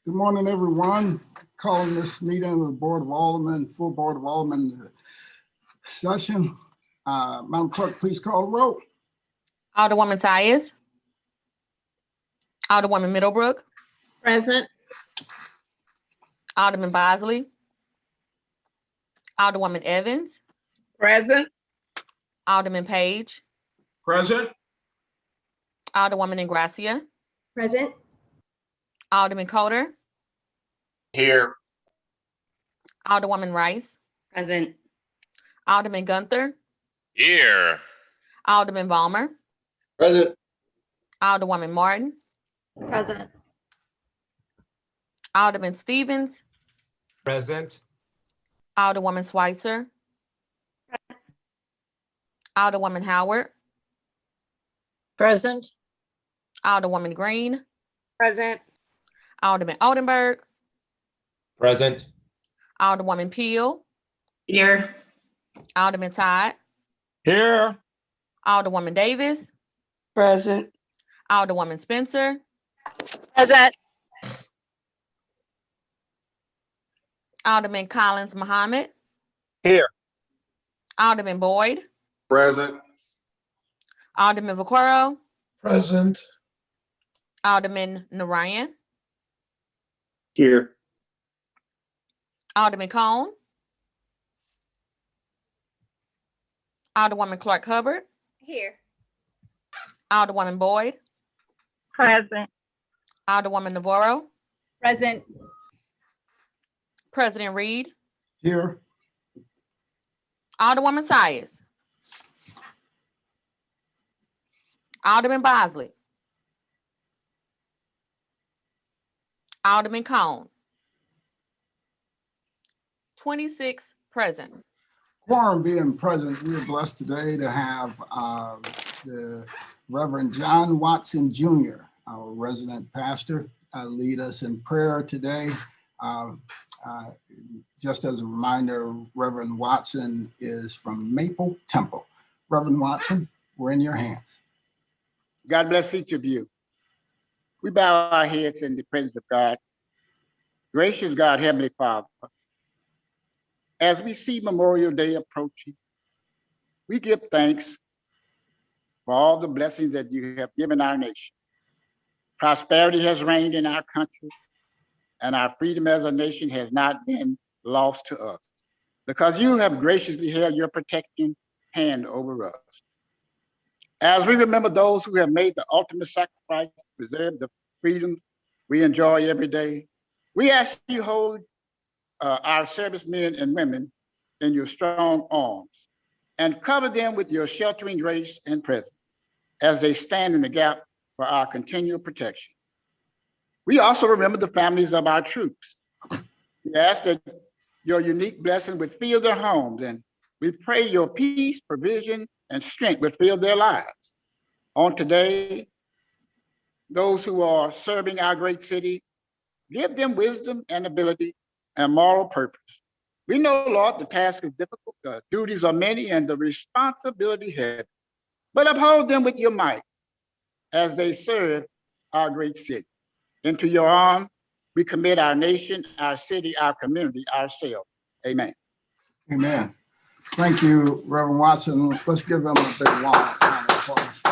Good morning, everyone. Calling this meeting of the Board of Aldermen, full Board of Aldermen session. Madam Clerk, please call the roll. Alderwoman Tyus. Alderwoman Middlebrook. Present. Alderman Bosley. Alderwoman Evans. Present. Alderman Page. Present. Alderwoman Ingracia. Present. Alderman Coder. Here. Alderwoman Rice. Present. Alderman Gunther. Here. Alderman Balmer. Present. Alderwoman Martin. Present. Alderman Stevens. Present. Alderwoman Schweitzer. Alderwoman Howard. Present. Alderwoman Green. Present. Alderman Oldenburg. Present. Alderwoman Peel. Here. Alderman Todd. Here. Alderwoman Davis. Present. Alderwoman Spencer. Present. Alderman Collins Muhammad. Here. Alderman Boyd. Present. Alderman Vaquero. Present. Alderman Narayan. Here. Alderman Cone. Alderwoman Clark Hubbard. Here. Alderwoman Boyd. Present. Alderwoman Navarro. Present. President Reed. Here. Alderwoman Tyus. Alderman Bosley. Alderman Cone. 26 present. Quorum being present, we are blessed today to have the Reverend John Watson Jr., our resident pastor, lead us in prayer today. Just as a reminder, Reverend Watson is from Maple Temple. Reverend Watson, we're in your hands. God bless each of you. We bow our heads in the presence of God. Gracious God, Heavenly Father, as we see Memorial Day approaching, we give thanks for all the blessings that you have given our nation. Prosperity has reigned in our country, and our freedom as a nation has not been lost to us, because you have graciously held your protecting hand over us. As we remember those who have made the ultimate sacrifice to preserve the freedom we enjoy every day, we ask you hold our servicemen and women in your strong arms and cover them with your sheltering grace and presence as they stand in the gap for our continual protection. We also remember the families of our troops. We ask that your unique blessing would fill their homes, and we pray your peace, provision, and strength would fill their lives. On today, those who are serving our great city, give them wisdom and ability and moral purpose. We know, Lord, the task is difficult, the duties are many, and the responsibility heavy, but uphold them with your might as they serve our great city. Into your arms, we commit our nation, our city, our community, ourselves. Amen. Amen. Thank you, Reverend Watson. Let's give them a big round of applause.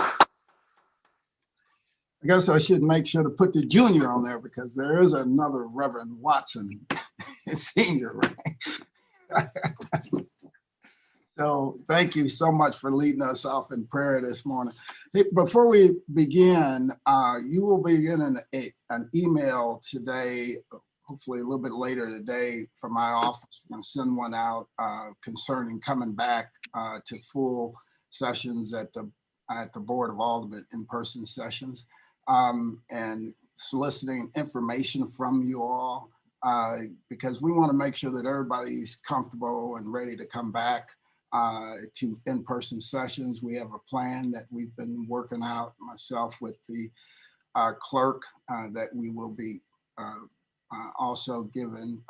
I guess I should make sure to put the junior on there because there is another Reverend Watson senior, right? So thank you so much for leading us off in prayer this morning. Hey, before we begin, you will be getting an email today, hopefully a little bit later today, from my office. I'm going to send one out concerning coming back to full sessions at the Board of Aldermen in-person sessions, and soliciting information from you all because we want to make sure that everybody's comfortable and ready to come back to in-person sessions. We have a plan that we've been working out myself with our clerk that we will be also given,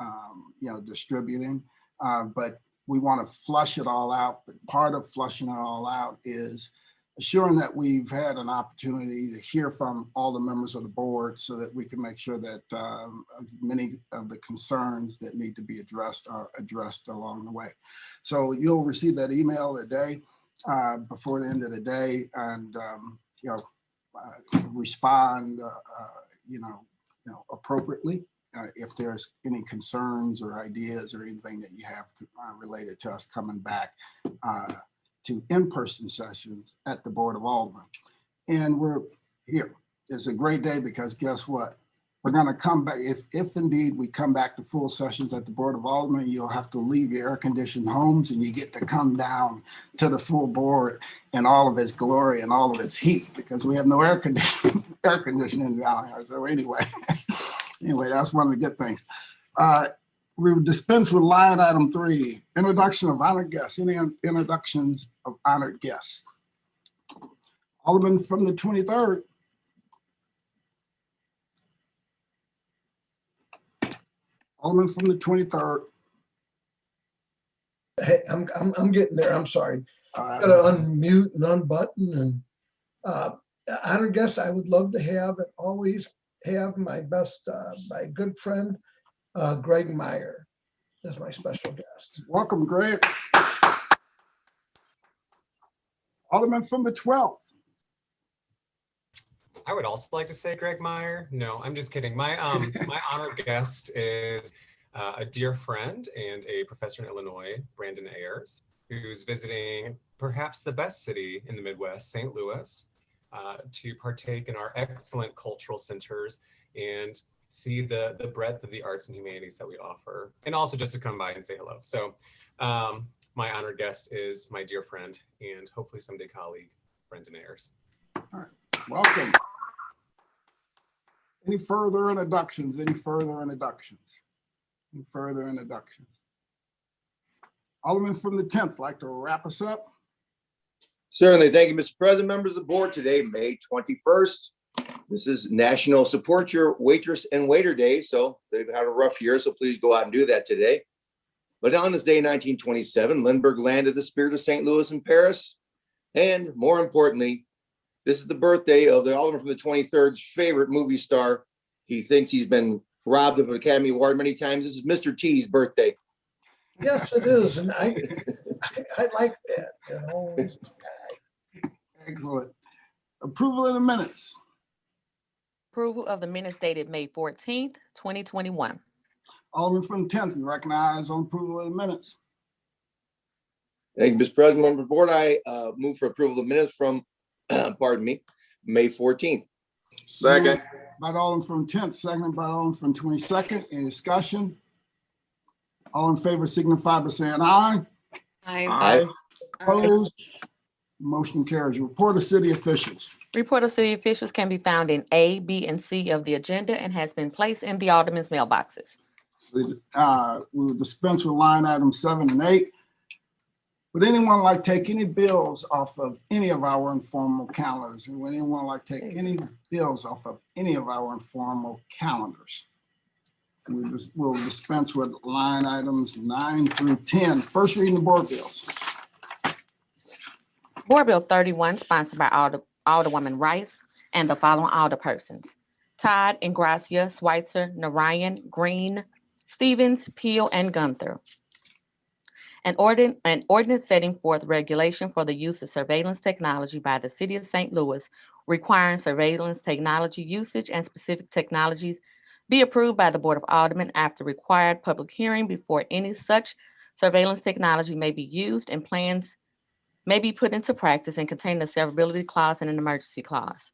distributing, but we want to flush it all out. But part of flushing it all out is assuring that we've had an opportunity to hear from all the members of the board so that we can make sure that many of the concerns that need to be addressed are addressed along the way. So you'll receive that email today before the end of the day, and respond appropriately if there's any concerns or ideas or anything that you have related to us coming back to in-person sessions at the Board of Aldermen. And we're here. It's a great day because guess what? We're going to come back. If indeed we come back to full sessions at the Board of Aldermen, you'll have to leave your air-conditioned homes and you get to come down to the full board in all of its glory and all of its heat because we have no air conditioning down here. So anyway, that's one of the good things. We will dispense with line item 3, introduction of honored guests. Any introductions of honored guests? Alderman from the 23rd. Alderman from the 23rd. Hey, I'm getting there. I'm sorry. Gotta unmute and unbutton. And honored guest, I would love to have and always have my good friend, Greg Meyer. That's my special guest. Welcome, Greg. Alderman from the 12th. I would also like to say Greg Meyer. No, I'm just kidding. My my honored guest is a dear friend and a professor in Illinois, Brandon Ayers, who's visiting perhaps the best city in the Midwest, St. Louis, to partake in our excellent cultural centers and see the breadth of the arts and humanities that we offer, and also just to come by and say hello. So my honored guest is my dear friend and hopefully someday colleague, Brandon Ayers. All right. Welcome. Any further introductions? Alderman from the 10th, like to wrap us up? Certainly. Thank you, Mr. President, members of the board. Today, May 21st. This is National Support Your Waitress and Waiter Day. So they've had a rough year, so please go out and do that today. But on this day, 1927, Lindbergh landed the Spirit of St. Louis in Paris. And more importantly, this is the birthday of the Alderman from the 23rd's favorite movie star. He thinks he's been robbed of an Academy Award many times. This is Mr. T's birthday. Yes, it is. And I like that. Excellent. Approval of the minutes. Approval of the minutes dated May 14th, 2021. Alderman from the 10th, you recognize on approval of the minutes. Thank you, Mr. President, member of the board. I move for approval of the minutes from, May 14th. Second. By the Alderman from 10th, seconded by the Alderman from 22nd. Any discussion? All in favor signify by saying aye. Aye. Opposed? Motion carries. Report of city officials. Report of city officials can be found in A, B, and C of the agenda and has been placed in the alderman's mailboxes. We will dispense with line items 7 and 8. Would anyone like to take any bills off of any of our informal calendars? And would anyone like to take any bills off of any of our informal calendars? We'll dispense with line items 9 through 10. First reading the board bills. Board Bill 31, sponsored by Alderwoman Rice and the following alderpersons: Todd, Ingracia, Schweitzer, Narayan, Green, Stevens, Peel, and Gunther. An ordinance setting forth regulation for the use of surveillance technology by the City of St. Louis, requiring surveillance technology usage and specific technologies be approved by the Board of Aldermen after required public hearing before any such surveillance technology may be used and plans may be put into practice, and contain a severability clause and an emergency clause.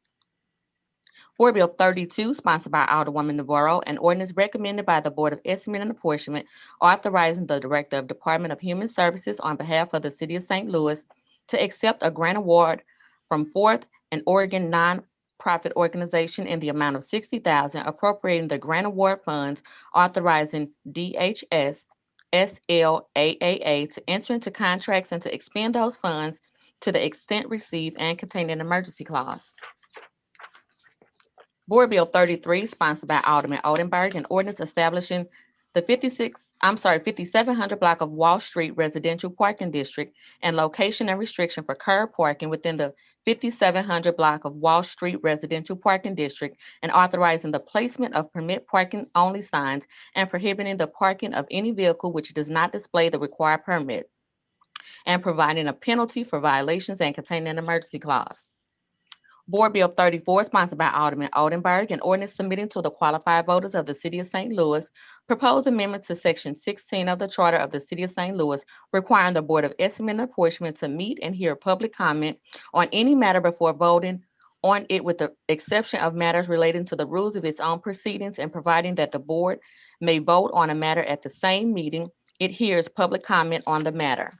Board Bill 32, sponsored by Alderwoman Navarro, an ordinance recommended by the Board of Estimate and Apportionment, authorizing the Director of Department of Human Services on behalf of the City of St. Louis to accept a grant award from Fourth, an Oregon nonprofit organization, in the amount of $60,000, appropriating the grant award funds, authorizing DHS SLAAA to enter into contracts and to expend those funds to the extent received, and contain an emergency clause. Board Bill 33, sponsored by Alderman Oldenburg, an ordinance establishing the 5700 block of Wall Street Residential Parking District and location and restriction for curb parking within the 5700 block of Wall Street Residential Parking District, and authorizing the placement of permit parking only signs and prohibiting the parking of any vehicle which does not display the required permit, and providing a penalty for violations and containing an emergency clause. Board Bill 34, sponsored by Alderman Oldenburg, an ordinance submitting to the qualified voters of the City of St. Louis proposed amendment to Section 16 of the Charter of the City of St. Louis, requiring the Board of Estimate and Apportionment to meet and hear public comment on any matter before voting on it, with the exception of matters relating to the rules of its own proceedings, and providing that the board may vote on a matter at the same meeting it hears public comment on the matter.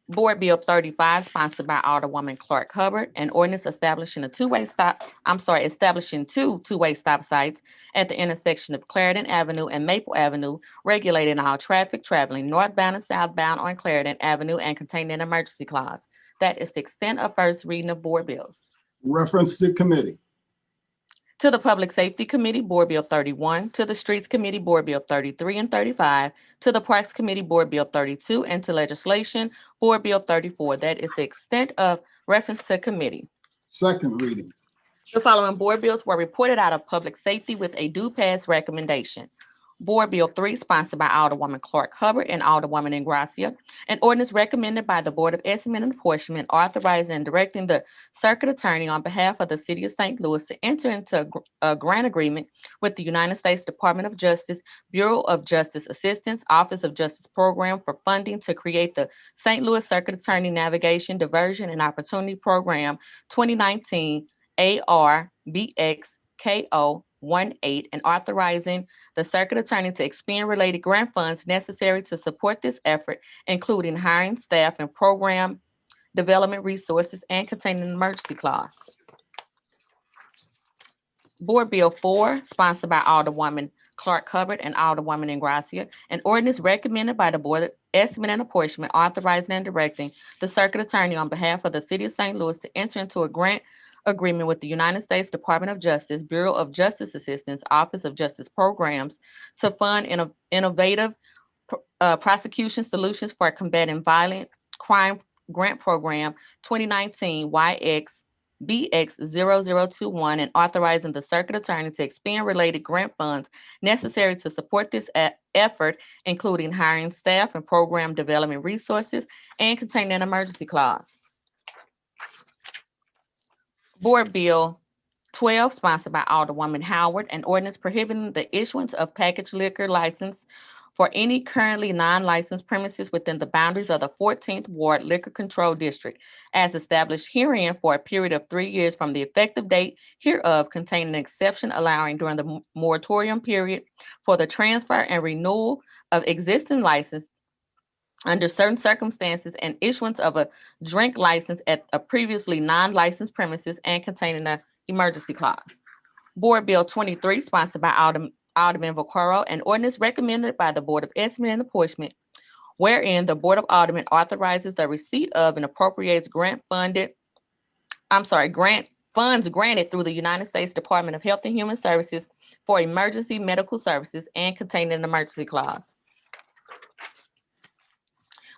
Board Bill 35, sponsored by Alderwoman Clark Hubbard, an ordinance establishing two two-way stop sites at the intersection of Clarendon Avenue and Maple Avenue, regulating all traffic traveling northbound and southbound on Clarendon Avenue, and containing an emergency clause. That is the extent of first reading of board bills. Reference to committee. To the Public Safety Committee, Board Bill 31. To the Streets Committee, Board Bill 33 and 35. To the Parks Committee, Board Bill 32. And to Legislation, Board Bill 34. That is the extent of reference to committee. Second reading. The following board bills were reported out of Public Safety with a due pass recommendation. Board Bill 3, sponsored by Alderwoman Clark Hubbard and Alderwoman Ingracia, an ordinance recommended by the Board of Estimate and Apportionment, authorizing and directing the Circuit Attorney on behalf of the City of St. Louis to enter into a grant agreement with the United States Department of Justice, Bureau of Justice Assistance, Office of Justice Program for funding to create the St. Louis Circuit Attorney Navigation, Diversion, and Opportunity Program 2019 ARBXKO 18, and authorizing the Circuit Attorney to expend related grant funds necessary to support this effort, including hiring staff and program development resources, and containing an emergency clause. Board Bill 4, sponsored by Alderwoman Clark Hubbard and Alderwoman Ingracia, an ordinance recommended by the Board of Estimate and Apportionment, authorizing and directing the Circuit Attorney on behalf of the City of St. Louis to enter into a grant agreement with the United States Department of Justice, Bureau of Justice Assistance, Office of Justice Programs to fund innovative prosecution solutions for combating violent crime grant program 2019 YXBX0021, and authorizing the Circuit Attorney to expend related grant funds necessary to support this effort, including hiring staff and program development resources, and containing an emergency clause. Board Bill 12, sponsored by Alderwoman Howard, an ordinance prohibiting the issuance of packaged liquor license for any currently non-licensed premises within the boundaries of the 14th Ward Liquor Control District, as established herein, for a period of 3 years from the effective date hereof, containing an exception allowing during the moratorium period for the transfer and renewal of existing license under certain circumstances, and issuance of a drink license at a previously non-licensed premises, and containing an emergency clause. Board Bill 23, sponsored by Alderman Vaccaro, an ordinance recommended by the Board of Estimate and Apportionment, wherein the Board of Aldermen authorizes the receipt of and appropriates grant funds granted through the United States Department of Health and Human Services for emergency medical services, and containing an emergency clause.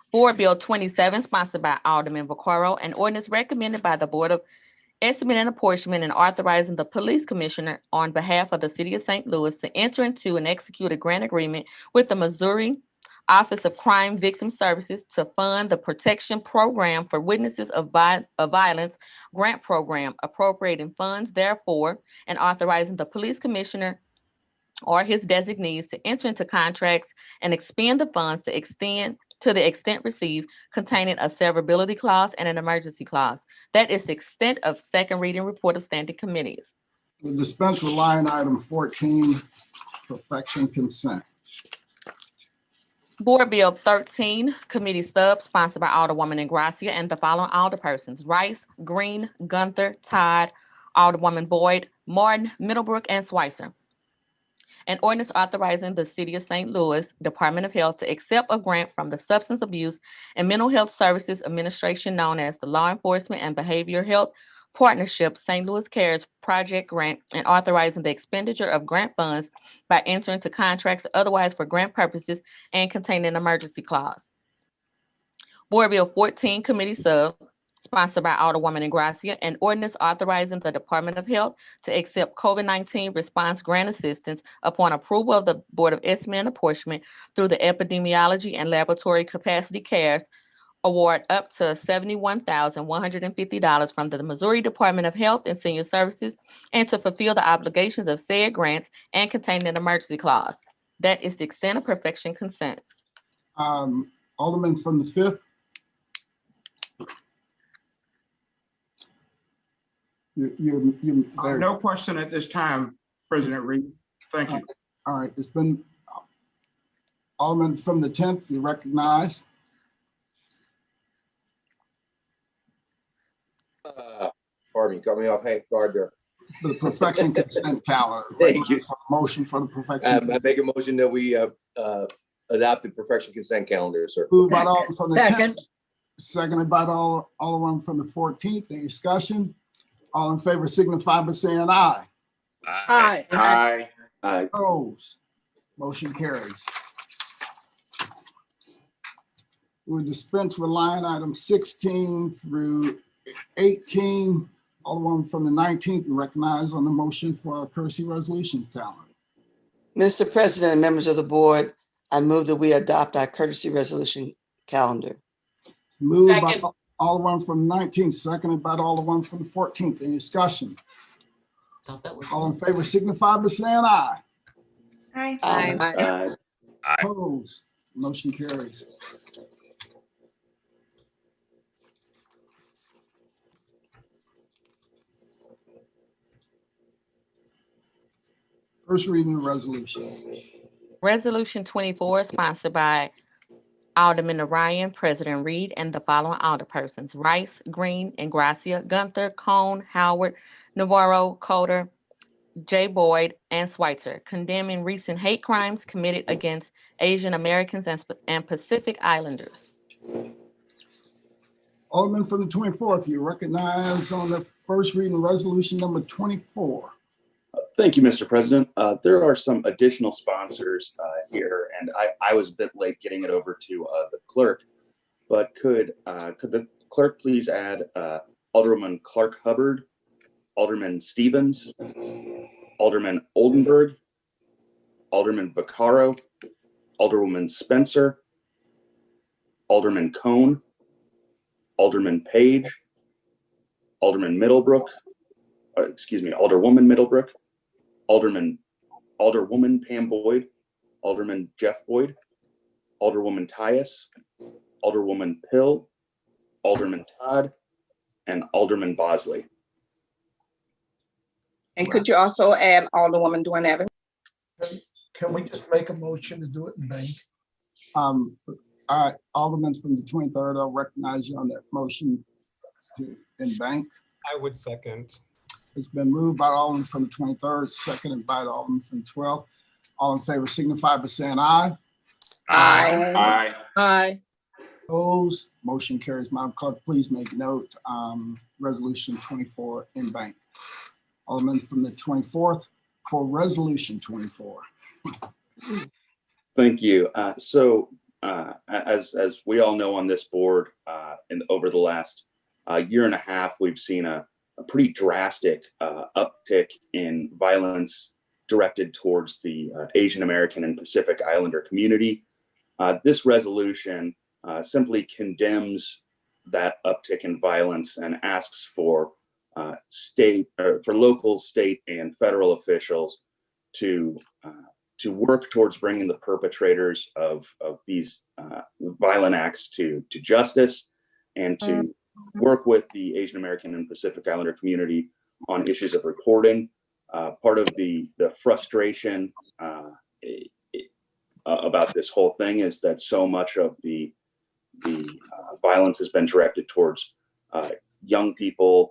Board Bill 27, sponsored by Alderman Vaccaro, an ordinance recommended by the Board of Estimate and Apportionment, and authorizing the Police Commissioner on behalf of the City of St. Louis to enter into and execute a grant agreement with the Missouri Office of Crime Victim Services to fund the Protection Program for Witnesses of Violence grant program, appropriating funds therefore, and authorizing the Police Commissioner or his designees to enter into contracts and expend the funds to the extent received, containing a severability clause and an emergency clause. That is the extent of second reading report of standing committees. We'll dispense with line item 14, perfection consent. Board Bill 13, committee sub, sponsored by Alderwoman Ingracia and the following alderpersons: Rice, Green, Gunther, Todd, Alderwoman Boyd, Martin, Middlebrook, and Schweitzer. An ordinance authorizing the City of St. Louis Department of Health to accept a grant from the Substance Abuse and Mental Health Services Administration, known as the Law Enforcement and Behavioral Health Partnership St. Louis Cares project grant and authorizing the expenditure of grant funds by entering into contracts or otherwise for grant purposes and containing an emergency clause. Board Bill 14, Committee Sub, sponsored by Alderwoman Ingracia, an ordinance authorizing the Department of Health to accept COVID-19 response grant assistance upon approval of the Board of Estimate and Apportionment through the Epidemiology and Laboratory Capacity CARES award up to $71,150 from the Missouri Department of Health and Senior Services and to fulfill the obligations of said grants and containing an emergency clause. That is the extent of perfection consent. Alderman from the 5th. There. No question at this time, President Reed. Thank you. All right, it's been Alderman from the 10th, you recognize. Pardon me, cut me off guard there. The perfection consent calendar. Thank you. Motion for the perfection. I make a motion that we adopt the perfection consent calendar, sir. Moved by Alderman from the Second. 10th, seconded by Alderman from the 14th. Any discussion? All in favor signify by saying aye. Aye. Aye. Aye. Opposed? Motion carries. We dispense with line item 16 through 18. Alderman from the 19th, you recognize on the motion for our courtesy resolution calendar. Mr. President and members of the board, I move that we adopt our courtesy resolution calendar. It's moved Second. by Alderman from the 19th, seconded by Alderman from the 14th. Any discussion? All in favor signify by saying aye. Aye. Aye. Opposed? Motion carries. First reading of resolution. Resolution 24, sponsored by Alderman Orion, President Reed, and the following alderpersons: Rice, Green, Ingracia, Gunther, Cone, Howard, Navarro, Coder, J. Boyd, and Schweitzer, condemning recent hate crimes committed against Asian Americans and Pacific Islanders. Alderman from the 24th, you recognize on the first reading of resolution number 24. Thank you, Mr. President. There are some additional sponsors here, and I was a bit late getting it over to the clerk, but could the clerk please add Alderman Clark Hubbard, Alderman Stevens, Alderman Oldenburg, Alderman Vaccaro, Alderwoman Spencer, Alderman Cone, Alderman Page, Alderwoman Middlebrook, Alderwoman Pam Boyd, Alderman Jeff Boyd, Alderwoman Tyus, Alderwoman Pill, Alderman Todd, and Alderman Bosley. And could you also add Alderwoman Dwayne Evans? Can we just make a motion to do it in bank? All right, Alderman from the 23rd, I'll recognize you on that motion in bank. I would second. It's been moved by Alderman from the 23rd, seconded by Alderman from the 12th. All in favor signify by saying aye. Aye. Aye. Aye. Opposed? Motion carries. Madam Clerk, please make note, resolution 24 in bank. Alderman from the 24th for resolution 24. Thank you. As we all know on this board, and over the last year and a half, we've seen a pretty drastic uptick in violence directed towards the Asian American and Pacific Islander community. This resolution simply condemns that uptick in violence and asks for local, state, and federal officials to work towards bringing the perpetrators of these violent acts to justice, and to work with the Asian American and Pacific Islander community on issues of reporting. Part of the frustration about this whole thing is that so much of the violence has been directed towards young people,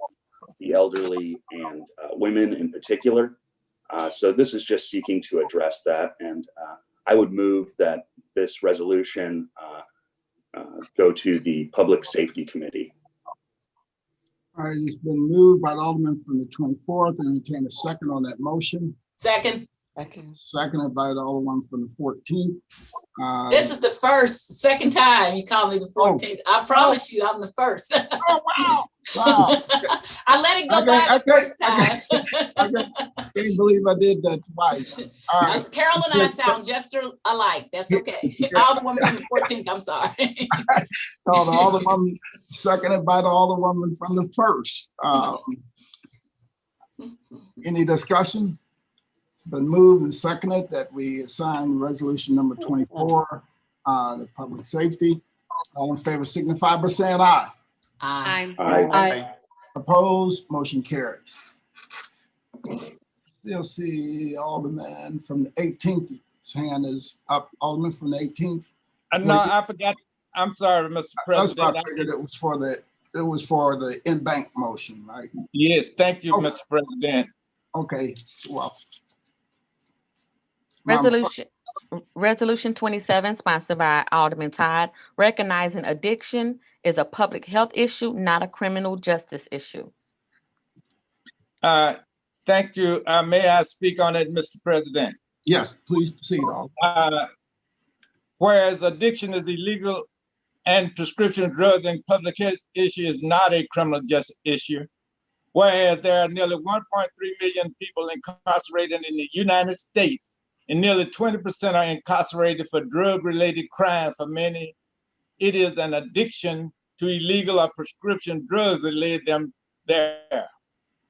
the elderly, and women in particular. So this is just seeking to address that, and I would move that this resolution go to the Public Safety Committee. All right, it's been moved by the Alderman from the 24th, and entertain a second on that motion. Second. Second. Seconded by the Alderman from the 14th. This is the second time you call me the 14th. I promise you, I'm the first. Oh, wow. Wow. I let it go by the first time. Can't believe I did that twice. All right. Carol and I sound just alike. That's okay. Alderwoman from the 14th, I'm sorry. So the Alderman seconded by the Alderwoman from the 1st. Any discussion? It's been moved and seconded that we assign resolution number 24 to public safety. All in favor signify by saying aye. Aye. Aye. Opposed, motion carries. Still see Alderman from the 18th. His hand is up. Alderman from the 18th. No, I forgot. I'm sorry, Mr. That's President. what I figured it was for the in-bank motion, right? Yes, thank you, Okay. Mr. President. Okay, well. Resolution 27, sponsored by Alderman Todd, recognizing addiction is a public health issue, not a criminal justice issue. Thank you. May I speak on it, Mr. President? Yes, please proceed, Alderman. Whereas addiction is illegal and prescription drugs and public health issue is not a criminal justice issue. Whereas there are nearly 1.3 million people incarcerated in the United States, and nearly 20% are incarcerated for drug-related crimes. For many, it is an addiction to illegal or prescription drugs that led them there.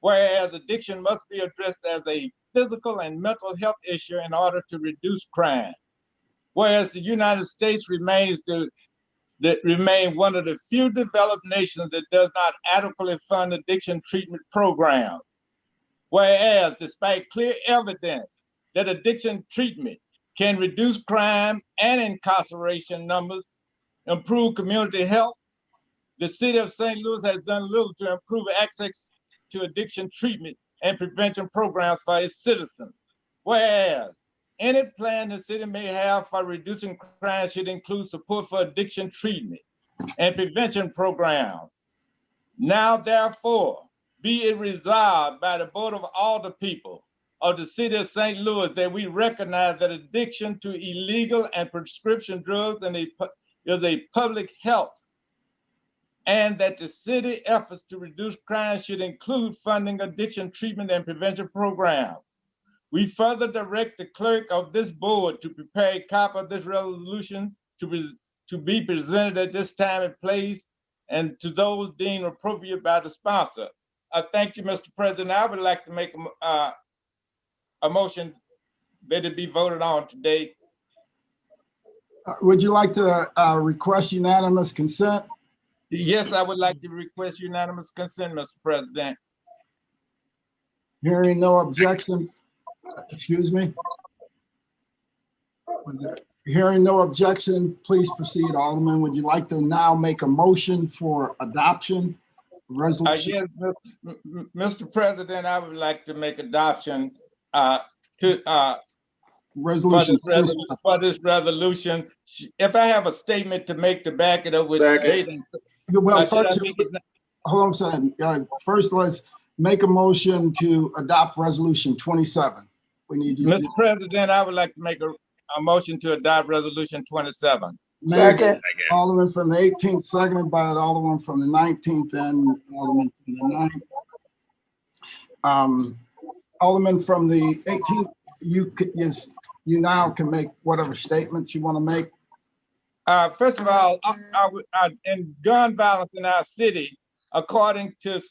Whereas addiction must be addressed as a physical and mental health issue in order to reduce crime. Whereas the United States remain one of the few developed nations that does not adequately fund addiction treatment programs. Whereas, despite clear evidence that addiction treatment can reduce crime and incarceration numbers, improve community health, the city of St. Louis has done little to improve access to addiction treatment and prevention programs for its citizens. Whereas, any plan the city may have for reducing crime should include support for addiction treatment and prevention programs. Now, therefore, be it resolved by the Board of Aldermen of the city of St. Louis that we recognize that addiction to illegal and prescription drugs is a public health, and that the city efforts to reduce crime should include funding addiction treatment and prevention programs. We further direct the clerk of this board to prepare a copy of this resolution to be presented at this time and place, and to those deemed appropriate by the sponsor. Thank you, Mr. President. I would like to make a motion that it be voted on today. Would you like to request unanimous consent? Yes, I would like to request unanimous consent, Mr. President. Hearing no objection, excuse me. Hearing no objection, please proceed, Alderman. Would you like to now make a motion for adoption? Resolution. Yes, Mr. President, I would like to make adoption Resolution for this resolution. If I have a statement to make to back it up with data, well, first, hold on a second. First, let's make a motion to adopt resolution 27. We need you. Mr. President, I would like to make a motion to adopt resolution 27. Second. Alderman from the 18th, seconded by the Alderman from the 19th and Alderman from the 9th. Alderman from the 18th, you now can make whatever statements you want to make. First of all, in gun violence in our city, according to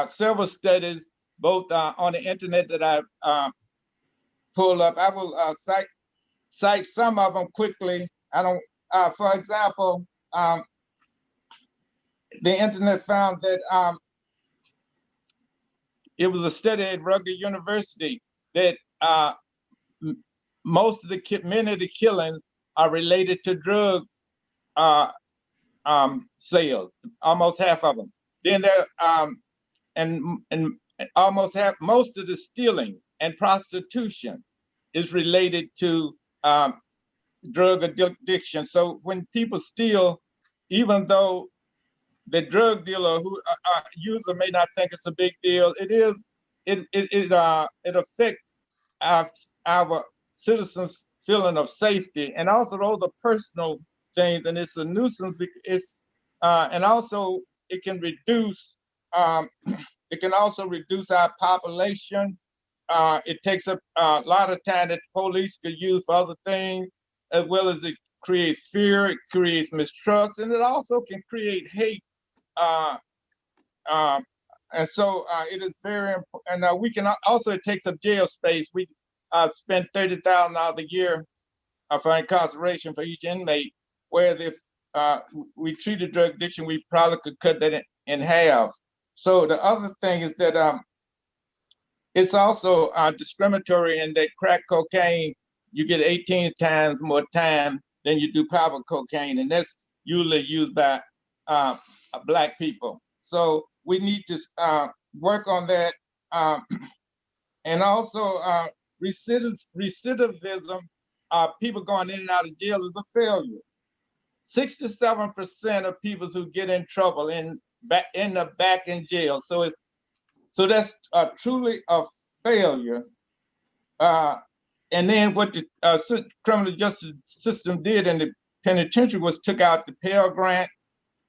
several studies, both on the internet that I pulled up, I will cite some of them quickly. For example, the internet found that it was a study at Rutgers University that many of the killings are related to drug sales, almost half of them. Then there and almost half, most of the stealing and prostitution is related to drug addiction. So when people steal, even though the drug dealer who user may not think it's a big deal. It is. It affects our citizens' feeling of safety, and also those are personal things, and it's a nuisance. It's and also it can reduce. It can also reduce our population. It takes up a lot of time that the police could use for other things, as well as it creates fear, it creates mistrust, and it also can create hate. Uh, and so it is very important. And we can also, it takes up jail space. We spend $30,000 a year for incarceration for each inmate, whereas if we treated drug addiction, we probably could cut that in half. So the other thing is that it's also discriminatory in that crack cocaine, you get 18 times more time than you do powder cocaine, and that's usually used by Black people. So we need to work on that. And also recidivism, people going in and out of jail is a failure. 67% of people who get in trouble end up back in jail. So that's truly a failure. And then what the criminal justice system did in the penitentiary was took out the Pell Grant,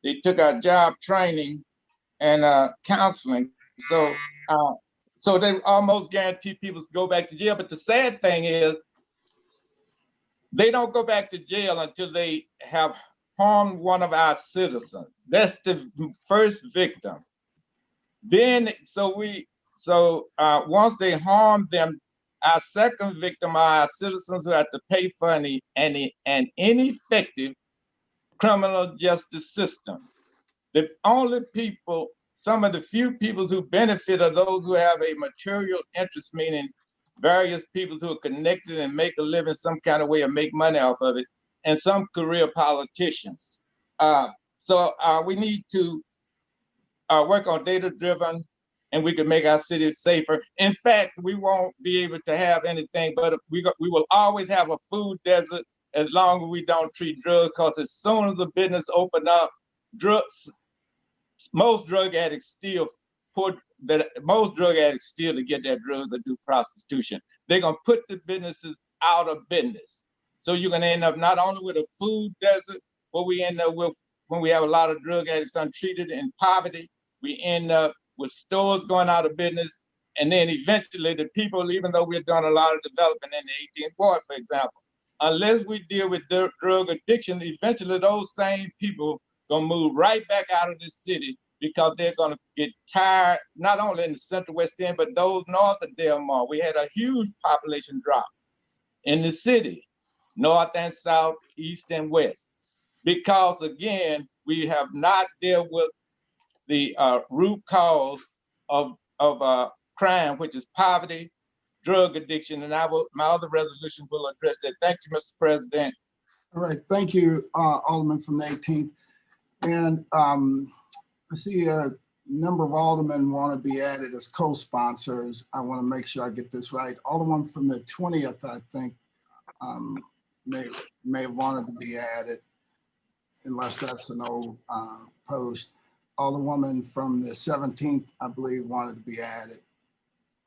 they took out job training and counseling. So they almost guarantee people to go back to jail. But the sad thing is, they don't go back to jail until they have harmed one of our citizens. That's the first victim. Then, once they harm them, our second victim are our citizens who have to pay for an ineffective criminal justice system. The only people, some of the few people who benefit are those who have a material interest, meaning various people who are connected and make a living some kind of way or make money off of it, and some career politicians. So we need to work on data-driven, and we can make our cities safer. In fact, we won't be able to have anything, but we will always have a food desert as long as we don't treat drugs, because as soon as the business open up, most drug addicts steal to get their drugs or do prostitution. They're gonna put the businesses out of business. So you're gonna end up not only with a food desert, but we end up with, when we have a lot of drug addicts untreated in poverty, we end up with stores going out of business. And then eventually the people, even though we've done a lot of development in the 18th ward, for example, unless we deal with drug addiction, eventually those same people gonna move right back out of this city, because they're gonna get tired, not only in the Central West End, but those north of Del Mar. We had a huge population drop in the city, north and south, east and west, because again, we have not dealt with the root cause of crime, which is poverty, drug addiction, and my other resolution will address that. Thank you, Mr. President. All right, thank you, Alderman from the 18th. And I see a number of aldermen want to be added as co-sponsors. I want to make sure I get this right. Alderman from the 20th, I think, may have wanted to be added, unless that's an old post. Alderwoman from the 17th, I believe, wanted to be added.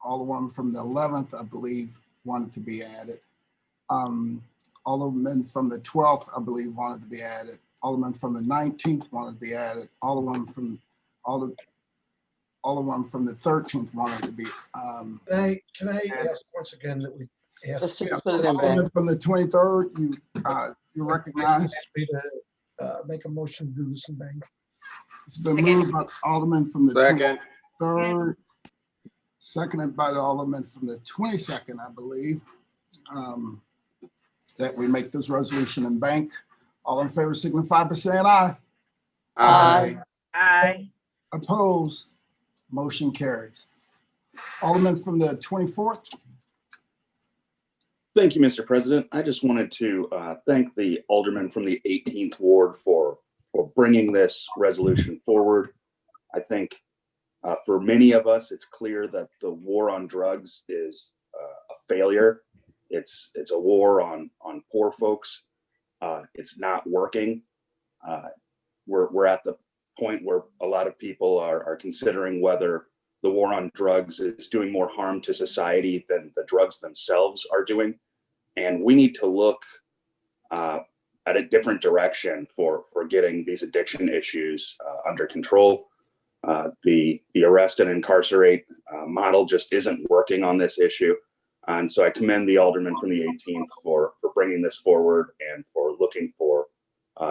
Alderwoman from the 11th, I believe, wanted to be added. Alderman from the 12th, I believe, wanted to be added. Alderman from the 19th wanted to be added. Alderman from the 13th wanted to be. Can I ask once again that we ask? Let's just put it in back. Alderman from the 23rd, you recognize? Ask me to make a motion to do this in bank. It's been moved by Alderman from the Second. 23rd, seconded by the Alderman from the 22nd, I believe, that we make this resolution in bank. All in favor signify by saying aye. Aye. Aye. Opposed? Motion carries. Alderman from the 24th. Thank you, Mr. President. I just wanted to thank the alderman from the 18th Ward for bringing this resolution forward. I think for many of us, it's clear that the war on drugs is a failure. It's a war on poor folks. It's not working. We're at the point where a lot of people are considering whether the war on drugs is doing more harm to society than the drugs themselves are doing. And we need to look at a different direction for getting these addiction issues under control. The arrest and incarcerate model just isn't working on this issue. And so I commend the alderman from the 18th for bringing this forward and for looking for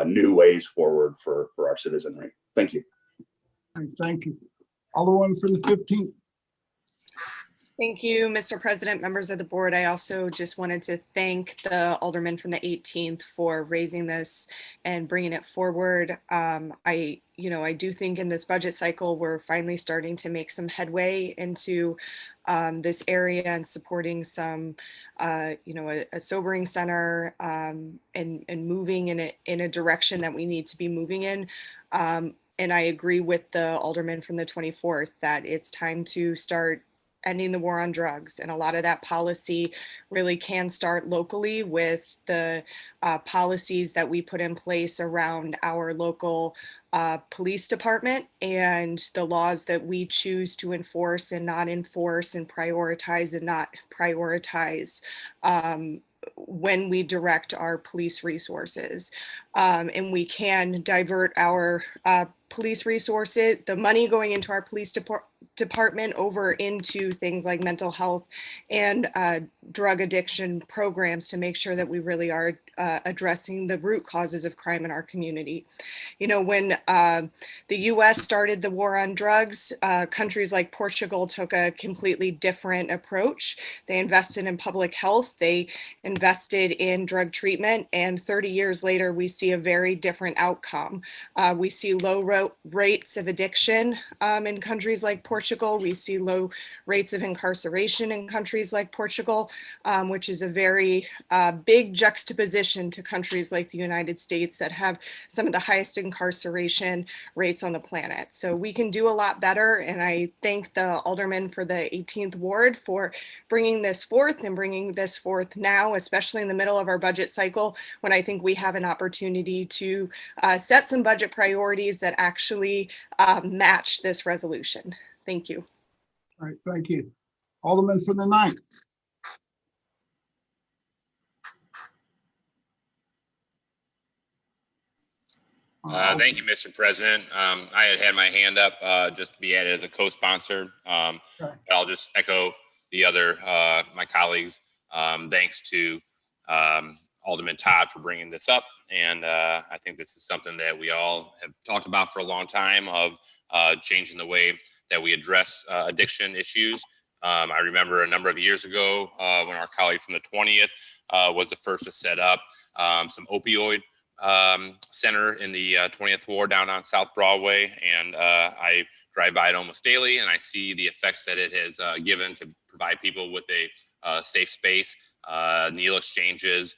new ways forward for our citizenry. Thank you. Thank you. Alderman from the 15th. Thank you, Mr. President, members of the board. I also just wanted to thank the alderman from the 18th for raising this and bringing it forward. I do think in this budget cycle, we're finally starting to make some headway into this area and supporting some, a sobering center and moving in a direction that we need to be moving in. And I agree with the alderman from the 24th that it's time to start ending the war on drugs. And a lot of that policy really can start locally with the policies that we put in place around our local police department and the laws that we choose to enforce and not enforce and prioritize and not prioritize when we direct our police resources. And we can divert our police resources, the money going into our police department over into things like mental health and drug addiction programs to make sure that we really are addressing the root causes of crime in our community. When the US started the war on drugs, countries like Portugal took a completely different approach. They invested in public health, they invested in drug treatment, and 30 years later, we see a very different outcome. We see low rates of addiction in countries like Portugal. We see low rates of incarceration in countries like Portugal, which is a very big juxtaposition to countries like the United States that have some of the highest incarceration rates on the planet. So we can do a lot better. And I thank the alderman for the 18th ward for bringing this forth and bringing this forth now, especially in the middle of our budget cycle, when I think we have an opportunity to set some budget priorities that actually match this resolution. Thank you. All right, thank you. Alderman from the 9th. Thank you, Mr. President. I had my hand up just to be added as a co-sponsor. But I'll just echo the other, my colleagues. Thanks to Alderman Todd for bringing this up. And I think this is something that we all have talked about for a long time of changing the way that we address addiction issues. I remember a number of years ago when our colleague from the 20th was the first to set up some opioid center in the 20th Ward down on South Broadway. And I drive by it almost daily and I see the effects that it has given to provide people with a safe space, needle exchanges,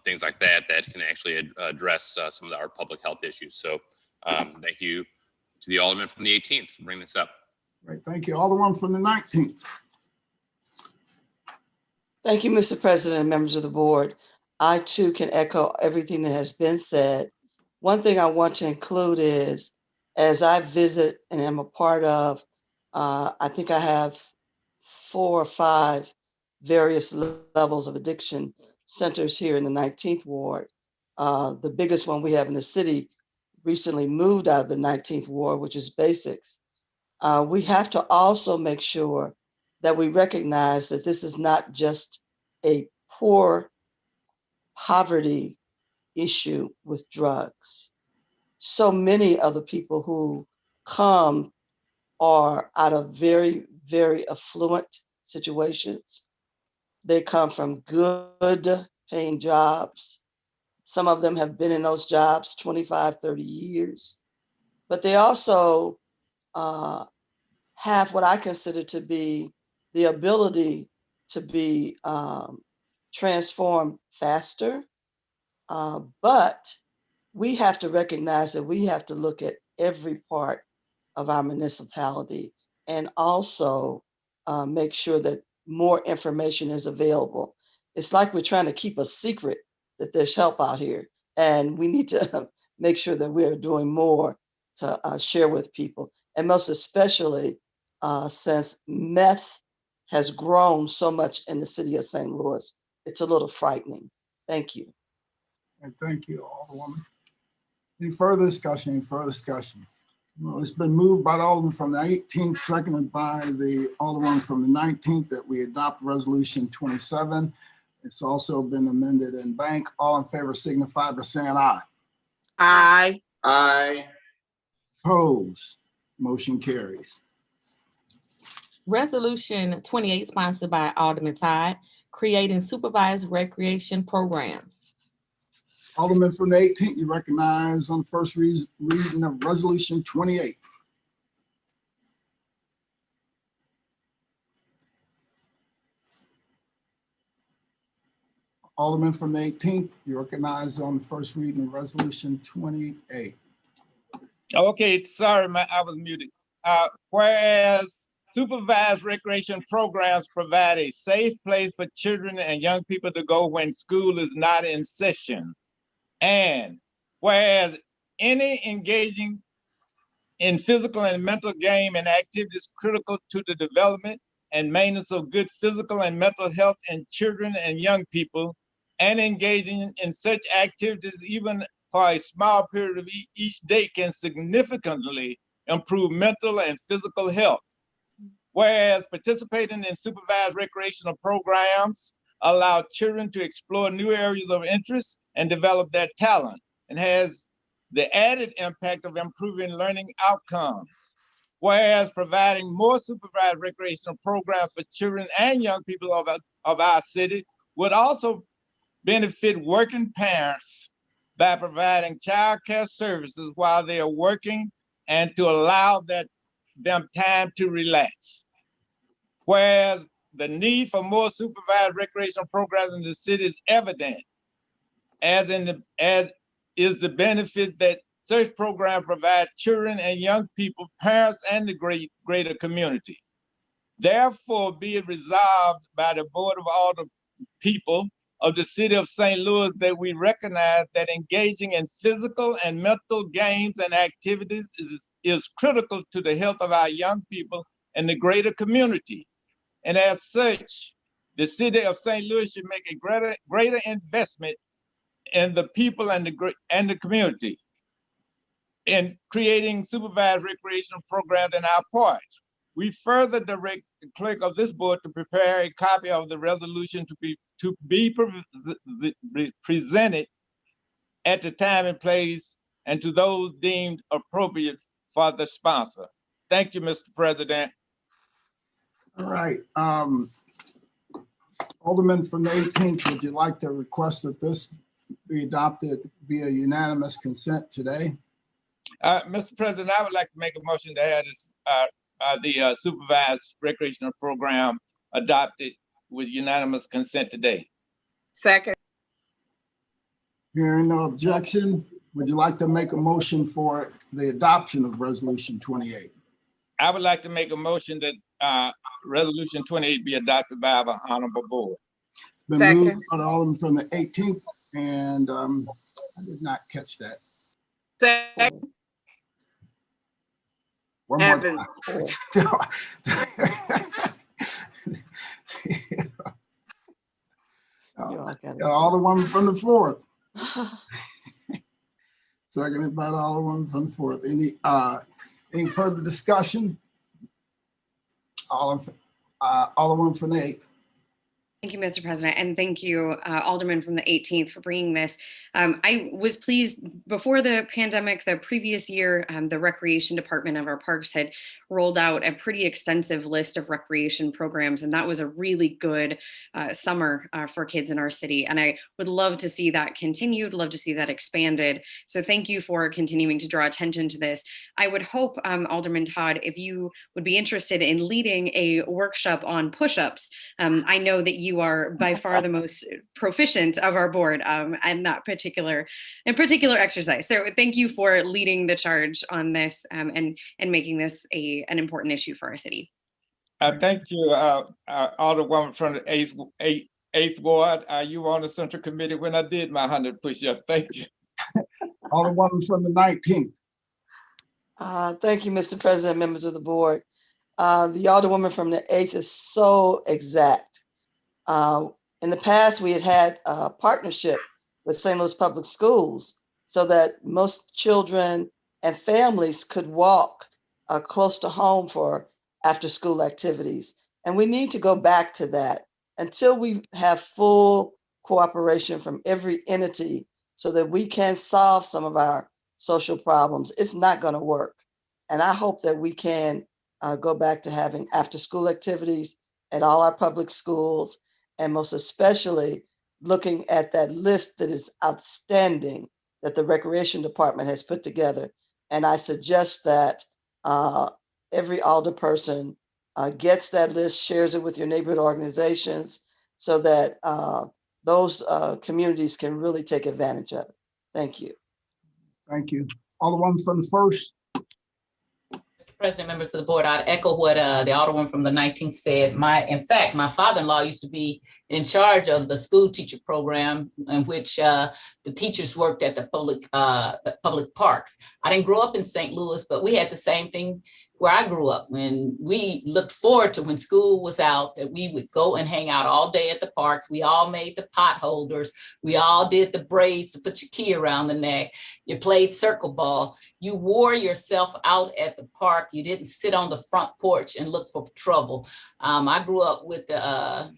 things like that can actually address some of our public health issues. So thank you to the alderman from the 18th for bringing this up. Right, thank you. Alderman from the 19th. Thank you, Mr. President and members of the board. I too can echo everything that has been said. One thing I want to include is, as I visit and am a part of, I think I have 4 or 5 various levels of addiction centers here in the 19th Ward. The biggest one we have in the city recently moved out of the 19th Ward, which is Basics. We have to also make sure that we recognize that this is not just a poverty issue with drugs. So many of the people who come are out of very, very affluent situations. They come from good paying jobs. Some of them have been in those jobs 25, 30 years, but they also have what I consider to be the ability to be transformed faster. But we have to recognize that we have to look at every part of our municipality and also make sure that more information is available. It's like we're trying to keep a secret that there's help out here, and we need to make sure that we're doing more to share with people, and most especially since meth has grown so much in the city of St. Louis. It's a little frightening. Thank you. And thank you, Alderwoman. Any further discussion? Any further discussion? Well, it's been moved by the Alderman from the 18th, seconded by the Alderman from the 19th that we adopt Resolution 27. It's also been amended in bank. All in favor signify by saying aye. Aye. Aye. Opposed? Motion carries. Resolution 28 sponsored by Alderman Todd, creating supervised recreation programs. Alderman from the 18th, you recognize on first reading of Resolution 28. Alderman from the 18th, you recognize on the first reading of Resolution 28. Okay, sorry, I was muted. Whereas supervised recreation programs provide a safe place for children and young people to go when school is not in session. And whereas any engaging in physical and mental game and activities critical to the development and maintenance of good physical and mental health in children and young people, and engaging in such activities even for a small period of each day can significantly improve mental and physical health. Whereas participating in supervised recreational programs allow children to explore new areas of interest and develop their talent, and has the added impact of improving learning outcomes. Whereas providing more supervised recreational programs for children and young people of our city would also benefit working parents by providing child care services while they are working and to allow them time to relax. Whereas the need for more supervised recreational programs in the city is evident, as is the benefit that such programs provide children and young people, parents, and the greater community. Therefore, be it resolved by the Board of Aldermen people of the city of St. Louis that we recognize that engaging in physical and mental games and activities is critical to the health of our young people and the greater community. And as such, the city of St. Louis should make a greater investment in the people and the community in creating supervised recreational programs in our parks. We further direct the clerk of this board to prepare a copy of the resolution to be presented at the time and place and to those deemed appropriate for the sponsor. Thank you, Mr. President. All right. Alderman from the 18th, would you like to request that this be adopted via unanimous consent today? Mr. President, I would like to make a motion to have this, the supervised recreational program adopted with unanimous consent today. Second. Hearing no objection, would you like to make a motion for the adoption of Resolution 28? I would like to make a motion that Resolution 28 be adopted by our honorable board. It's been Second. moved by the Alderman from the 18th, and I did not catch that. Second. One more Evans. time. Alderman from the 4th. Seconded by the Alderman from the 4th. Any further discussion? Alderman from the 8th. Thank you, Mr. President, and thank you, Alderman from the 18th, for bringing this. I was pleased before the pandemic, the previous year, the Recreation Department of our parks had rolled out a pretty extensive list of recreation programs, and that was a really good summer for kids in our city. And I would love to see that continued, love to see that expanded. So thank you for continuing to draw attention to this. I would hope, Alderman Todd, if you would be interested in leading a workshop on push-ups. I know that you are by far the most proficient of our board in that particular exercise. So thank you for leading the charge on this and making this an important issue for our city. Thank you, Alderwoman from the 8th Ward. You were on the Central Committee when I did my 100 push-ups. Thank you. Alderwoman from the 19th. Thank you, Mr. President, members of the board. The Alderwoman from the 8th is so exact. In the past, we had a partnership with St. Louis Public Schools so that most children and families could walk close to home for after-school activities. And we need to go back to that until we have full cooperation from every entity so that we can solve some of our social problems. It's not going to work. And I hope that we can go back to having after-school activities at all our public schools, and most especially looking at that list that is outstanding that the Recreation Department has put together. And I suggest that every alderperson gets that list, shares it with your neighborhood organizations so that those communities can really take advantage of it. Thank you. Thank you. Alderwoman from the 1st. Mr. President, members of the board, I'd echo what the Alderman from the 19th said. In fact, my father-in-law used to be in charge of the school teacher program in which the teachers worked at the public parks. I didn't grow up in St. Louis, but we had the same thing where I grew up. When we looked forward to when school was out, that we would go and hang out all day at the parks. We all made the pot holders. We all did the braids to put your key around the neck. You played circle ball. You wore yourself out at the park. You didn't sit on the front porch and look for trouble. I grew up with I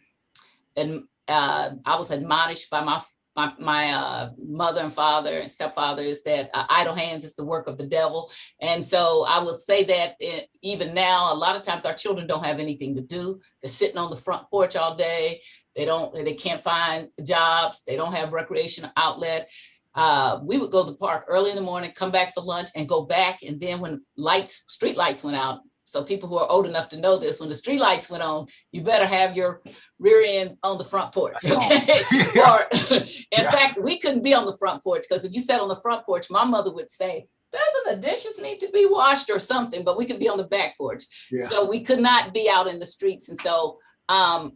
was admonished by my mother and father and stepfather is that idle hands is the work of the devil. And so I will say that even now, a lot of times our children don't have anything to do. They're sitting on the front porch all day. They can't find jobs. They don't have recreation outlet. We would go to the park early in the morning, come back for lunch and go back. And then when street lights went out, so people who are old enough to know this, when the street lights went on, you better have your rear end on the front porch, okay? Or in fact, we couldn't be on the front porch because if you sat on the front porch, my mother would say, doesn't the dishes need to be washed or something? But we could be on the back porch. So we could not be out in the streets. And so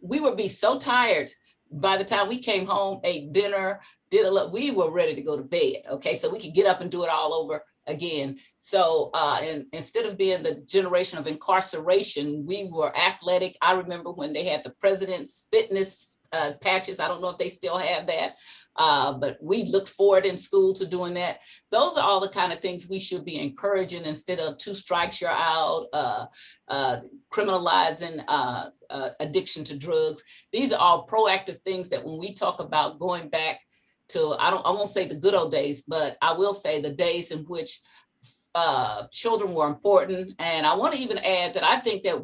we would be so tired by the time we came home, ate dinner, we were ready to go to bed, okay? So we could get up and do it all over again. So and instead of being the generation of incarceration, we were athletic. I remember when they had the president's fitness patches. I don't know if they still have that, but we looked forward in school to doing that. Those are all the kind of things we should be encouraging instead of 2 strikes you're out, criminalizing addiction to drugs. These are all proactive things that when we talk about going back to, I won't say the good old days, but I will say the days in which children were important. And I want to even add that I think that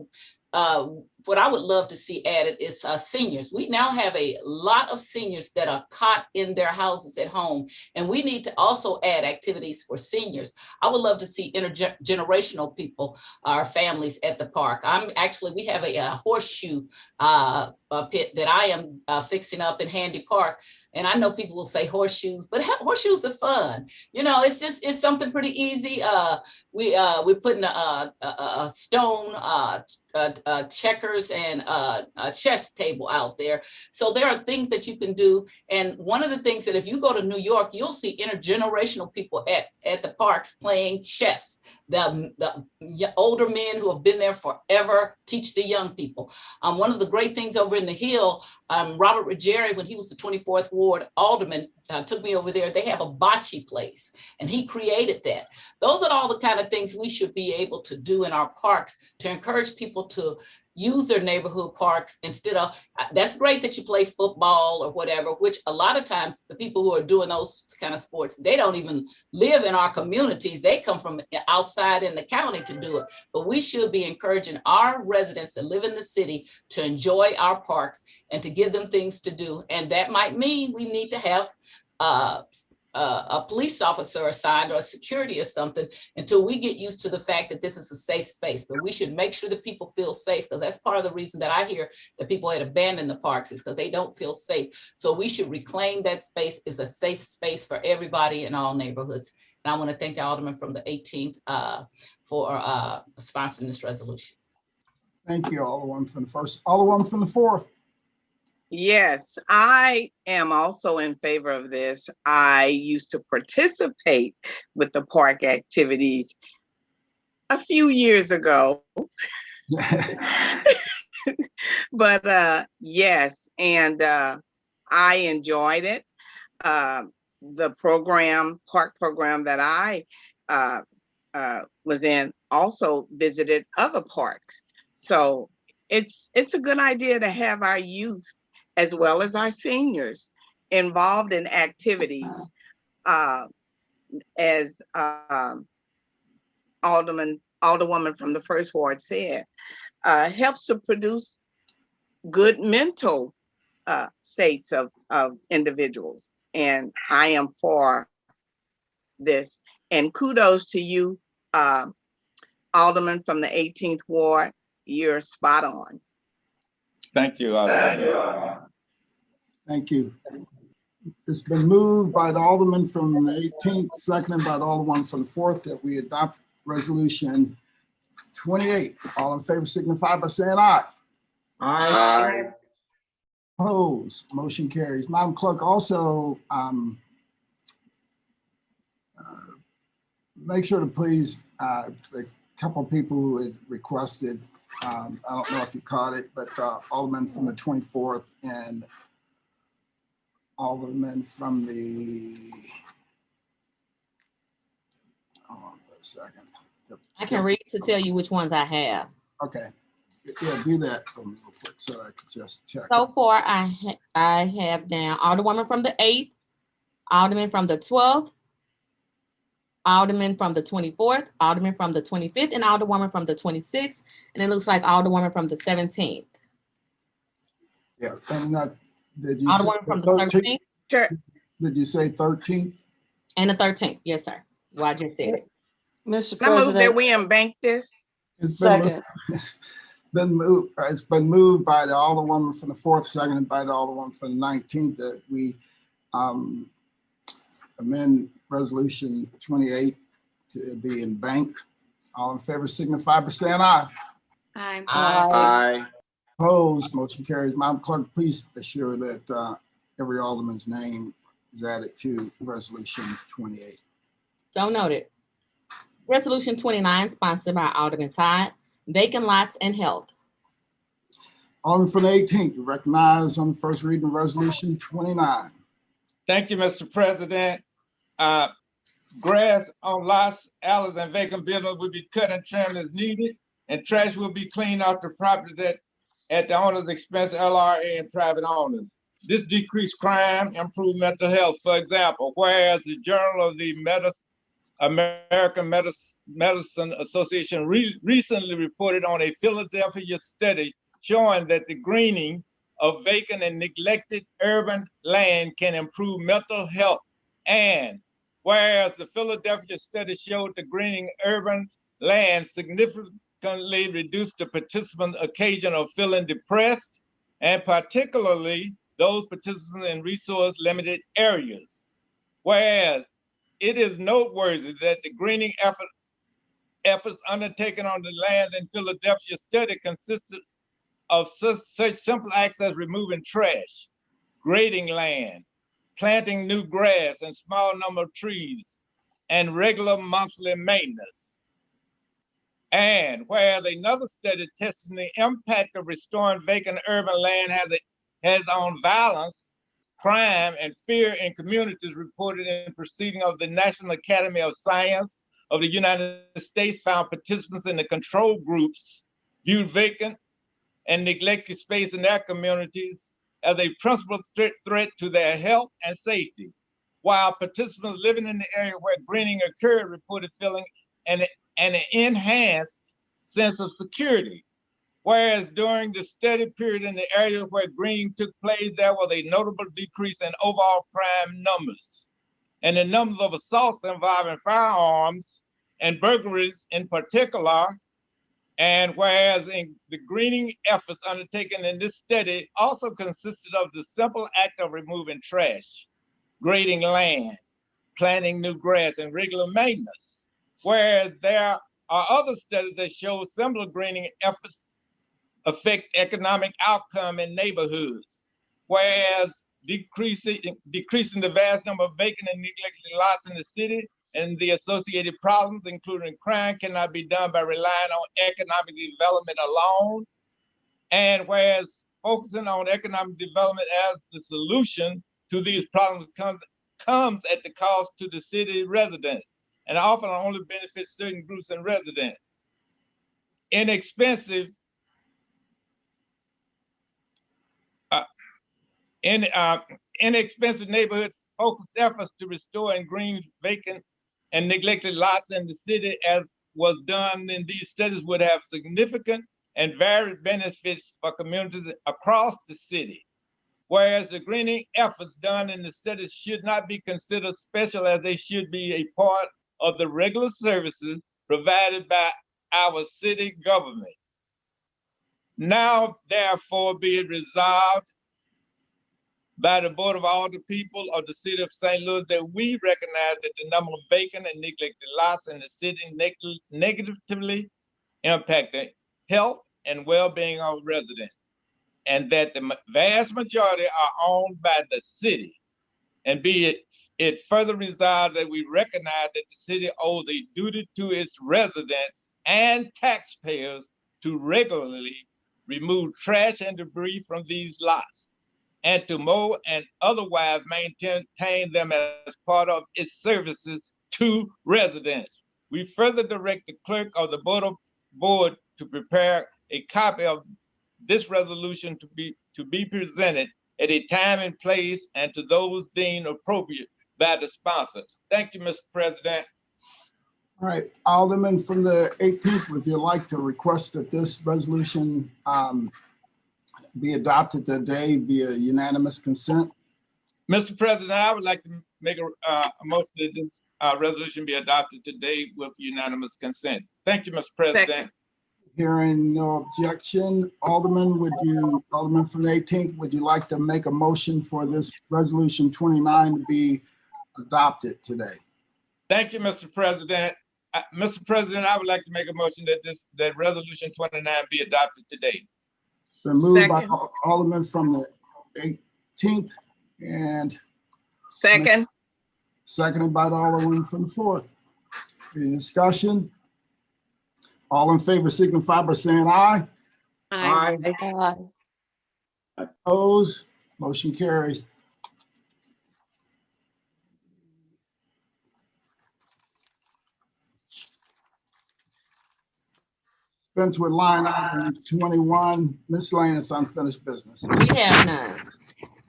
what I would love to see added is seniors. We now have a lot of seniors that are caught in their houses at home, and we need to also add activities for seniors. I would love to see intergenerational people, our families at the park. We have a horseshoe pit that I am fixing up in Handy Park. And I know people will say horseshoes, but horseshoes are fun. You know, it's something pretty easy. We're putting a stone checkers and a chess table out there. So there are things that you can do. And one of the things that if you go to New York, you'll see intergenerational people at the parks playing chess. The older men who have been there forever teach the young people. One of the great things over in the Hill, Robert Ruggieri, when he was the 24th Ward Alderman, took me over there. They have a bocce place, and he created that. Those are all the kind of things we should be able to do in our parks to encourage people to use their neighborhood parks instead of, that's great that you play football or whatever, which a lot of times the people who are doing those kind of sports, they don't even live in our communities. They come from outside in the county to do it. But we should be encouraging our residents that live in the city to enjoy our parks and to give them things to do. And that might mean we need to have a police officer assigned or a security or something until we get used to the fact that this is a safe space. But we should make sure that people feel safe, because that's part of the reason that I hear that people had abandoned the parks is because they don't feel safe. So we should reclaim that space as a safe space for everybody in all neighborhoods. And I want to thank the Alderman from the 18th for sponsoring this resolution. Thank you, Alderwoman from the 1st. Alderwoman from the 4th. Yes, I am also in favor of this. I used to participate with the park activities a few years ago. But yes, and I enjoyed it. The park program that I was in also visited other parks. So it's a good idea to have our youth as well as our seniors involved in activities. As Alderwoman from the First Ward said, helps to produce good mental states of individuals. And I am for this. And kudos to you, Alderman from the 18th Ward. You're spot on. Thank you. Thank you. It's been moved by the Alderman from the 18th, seconded by the Alderman from the 4th, that we adopt resolution 28. All in favor signify by saying aye. Aye. Opposed, motion carries. Madam Clerk, also make sure to please, a couple of people who had requested, I don't know if you caught it, but Alderman from the 24th and Alderman from the, hold on for a second. I can read to tell you which ones I have. Okay. Yeah, do that for me real quick so I can just check. So far, I have down Alderwoman from the 8th, Alderman from the 12th, Alderman from the 24th, Alderman from the 25th, and Alderwoman from the 26th. And it looks like Alderwoman from the 17th. Yeah, and did you Alderwoman from the 13th? Sure. Did you say 13th? And the 13th, yes, sir. Well, I just said it. Mr. I move that President, we unbank this. second. It's been moved by the Alderwoman from the 4th, seconded by the Alderwoman from the 19th, that we amend resolution 28 to be in bank. All in favor signify by saying aye. Aye. Aye. Opposed, motion carries. Madam Clerk, please assure that every alderman's name is added to resolution 28. So noted. Resolution 29, sponsored by Alderman Todd, vacant lots and health. Alderman from the 18th, you recognize on the first reading of resolution 29. Thank you, Mr. President. Grass on lots, alleys, and vacant buildings will be cut and trimmed as needed, and trash will be cleaned off the property that at the owner's expense, LRA and private owners. This decreased crime, improved mental health. For example, whereas the Journal of the American Medicine Association recently reported on a Philadelphia study showing that the greening of vacant and neglected urban land can improve mental health. And whereas the Philadelphia study showed the greening urban land significantly reduced the participants' occasion of feeling depressed, and particularly those participants in resource-limited areas. Whereas it is noteworthy that the greening efforts undertaken on the lands in Philadelphia study consisted of such simple acts as removing trash, grading land, planting new grass and small number of trees, and regular monthly maintenance. And whereas another study testing the impact of restoring vacant urban land has on violence, crime, and fear in communities reported in proceeding of the National Academy of Science of the United States found participants in the control groups viewed vacant and neglected space in their communities as a principal threat to their health and safety, while participants living in the area where greening occurred reported feeling an enhanced sense of security. Whereas during the study period in the areas where greening took place, there was a notable decrease in overall crime numbers and the numbers of assaults involving firearms and burglaries in particular. And whereas in the greening efforts undertaken in this study also consisted of the simple act of removing trash, grading land, planting new grass, and regular maintenance. Whereas there are other studies that show similar greening efforts affect economic outcome in neighborhoods, whereas decreasing the vast number of vacant and neglected lots in the city and the associated problems, including crime, cannot be done by relying on economic development alone. And whereas focusing on economic development as the solution to these problems comes at the cost to the city residents and often only benefits certain groups and residents. Inexpensive neighborhood focused efforts to restore and green vacant and neglected lots in the city, as was done in these studies, would have significant and varied benefits for communities across the city. Whereas the greening efforts done in the studies should not be considered special, as they should be a part of the regular services provided by our city government. Now, therefore, be it resolved by the Board of Aldermen people of the city of St. Louis that we recognize that the number of vacant and neglected lots in the city negatively impact the health and well-being of residents, and that the vast majority are owned by the city. And be it further resolved that we recognize that the city owes a duty to its residents and taxpayers to regularly remove trash and debris from these lots, and to mow and otherwise maintain them as part of its services to residents. We further direct the clerk of the board to prepare a copy of this resolution to be presented at a time and place and to those deemed appropriate by the sponsors. Thank you, Mr. President. All right, Alderman from the 18th, would you like to request that this resolution be adopted today via unanimous consent? Mr. President, I would like to make a motion that this resolution be adopted today with unanimous consent. Thank you, Mr. President. Second. Hearing no objection, Alderman from the 18th, would you like to make a motion for this resolution 29 to be adopted today? Thank you, Mr. President. Mr. President, I would like to make a motion that resolution 29 be adopted today. Been moved Second. by Alderman from the 18th and Second. seconded by the Alderman from the 4th. Any discussion? All in favor signify by saying aye. Aye. Opposed? Motion carries. Dispense with line item 21, miscellaneous unfinished business. We have none.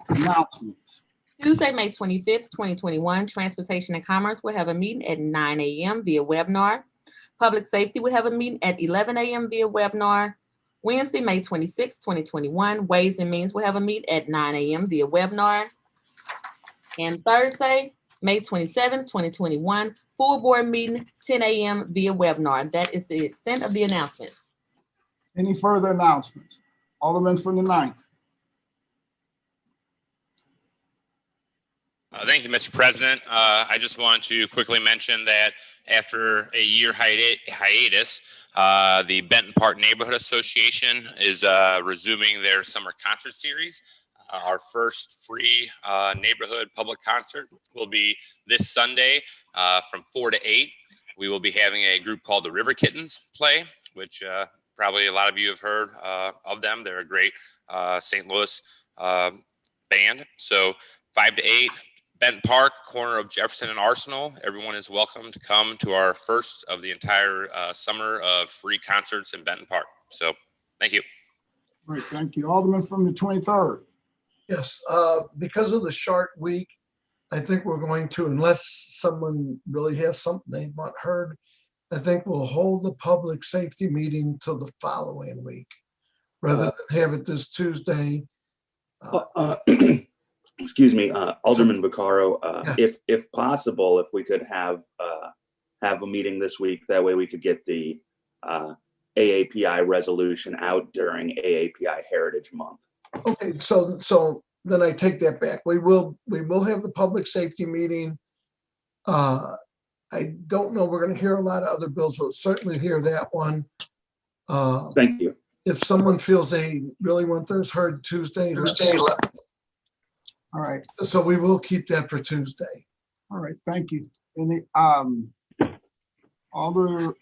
Announcements. Tuesday, May 25th, 2021, Transportation and Commerce will have a meeting at 9 a.m. via webinar. Public Safety will have a meeting at 11 a.m. via webinar. Wednesday, May 26th, 2021, Ways and Means will have a meeting at 9 a.m. via webinar. And Thursday, May 27th, 2021, full board meeting, 10 a.m. via webinar. That is the extent of the announcements. Any further announcements? Alderman from the 9th. Thank you, Mr. President. I just want to quickly mention that after a year hiatus, the Benton Park Neighborhood Association is resuming their summer concert series. Our first free neighborhood public concert will be this Sunday from 4 to 8. We will be having a group called the River Kittens play, which probably a lot of you have heard of them. They're a great St. Louis band. So 5 to 8. Benton Park, corner of Jefferson and Arsenal. Everyone is welcome to come to our first of the entire summer of free concerts in Benton Park. So thank you. Great, thank you. Alderman from the 23rd. Yes, because of the short week, I think we're going to, unless someone really has something they want heard, I think we'll hold the public safety meeting till the following week, rather than have it this Tuesday. Excuse me, Alderman Vaccaro, Yes. if possible, if we could have a meeting this week, that way we could get the AAPI resolution out during AAPI Heritage Month. Okay, so then I take that back. We will have the public safety meeting. I don't know, we're gonna hear a lot of other bills, but certainly hear that one. Thank you. If someone feels they really want theirs heard Tuesday. All right, So we will keep that for Tuesday. All right, thank you. Any, Alderman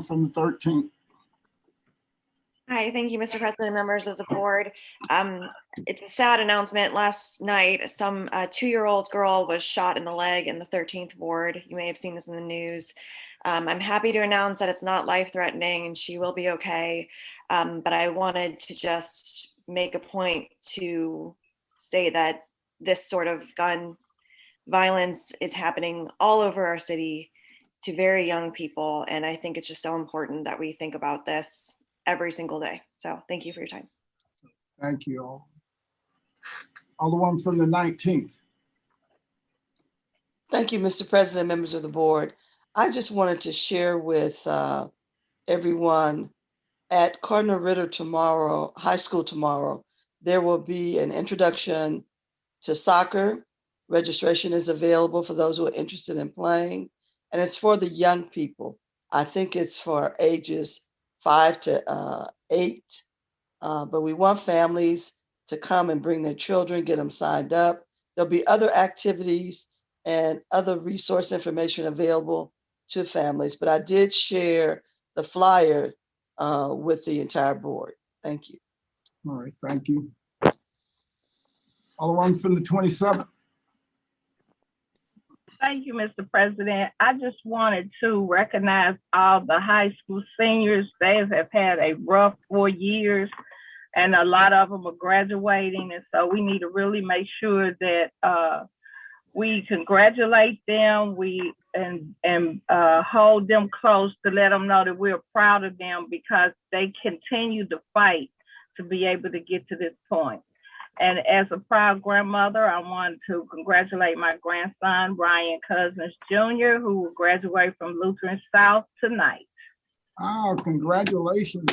from the 13th. Hi, thank you, Mr. President, members of the board. It's a sad announcement. Last night, some 2-year-old girl was shot in the leg in the 13th ward. You may have seen this in the news. I'm happy to announce that it's not life-threatening and she will be okay. But I wanted to just make a point to say that this sort of gun violence is happening all over our city to very young people. And I think it's just so important that we think about this every single day. So thank you for your time. Thank you all. Alderman from the 19th. Thank you, Mr. President, members of the board. I just wanted to share with everyone at Cardinal Ritter tomorrow, high school tomorrow, there will be an introduction to soccer. Registration is available for those who are interested in playing, and it's for the young people. I think it's for ages 5 to 8, but we want families to come and bring their children, get them signed up. There'll be other activities and other resource information available to families, but I did share the flyer with the entire board. Thank you. All right, thank you. Alderman from the 27th. Thank you, Mr. President. I just wanted to recognize all the high school seniors. They have had a rough 4 years, and a lot of them are graduating. And so we need to really make sure that we congratulate them, and hold them close to let them know that we're proud of them because they continue to fight to be able to get to this point. And as a proud grandmother, I want to congratulate my grandson, Brian Cousins Jr., who will graduate from Lutheran South tonight. Oh, congratulations.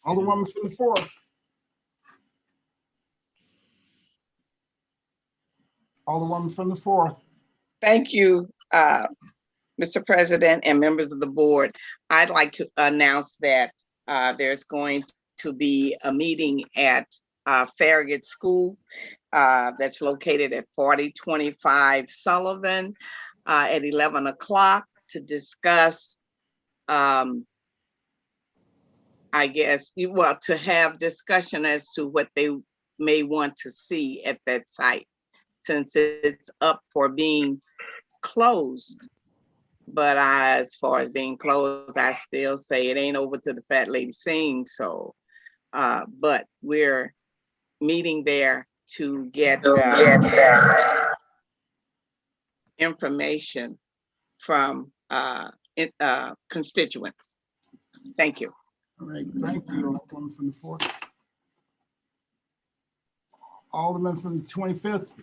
Alderman from the 4th. Alderman from the 4th. Thank you, Mr. President and members of the board. I'd like to announce that there's going to be a meeting at Farragut School that's located at 4025 Sullivan at 11 o'clock to discuss, I guess, to have discussion as to what they may want to see at that site, since it's up for being closed. But as far as being closed, I still say it ain't over till the fat lady sings. So, but we're meeting there to get information from constituents. Thank you. All right, thank you, Alderman from the 4th. Alderman from the 25th.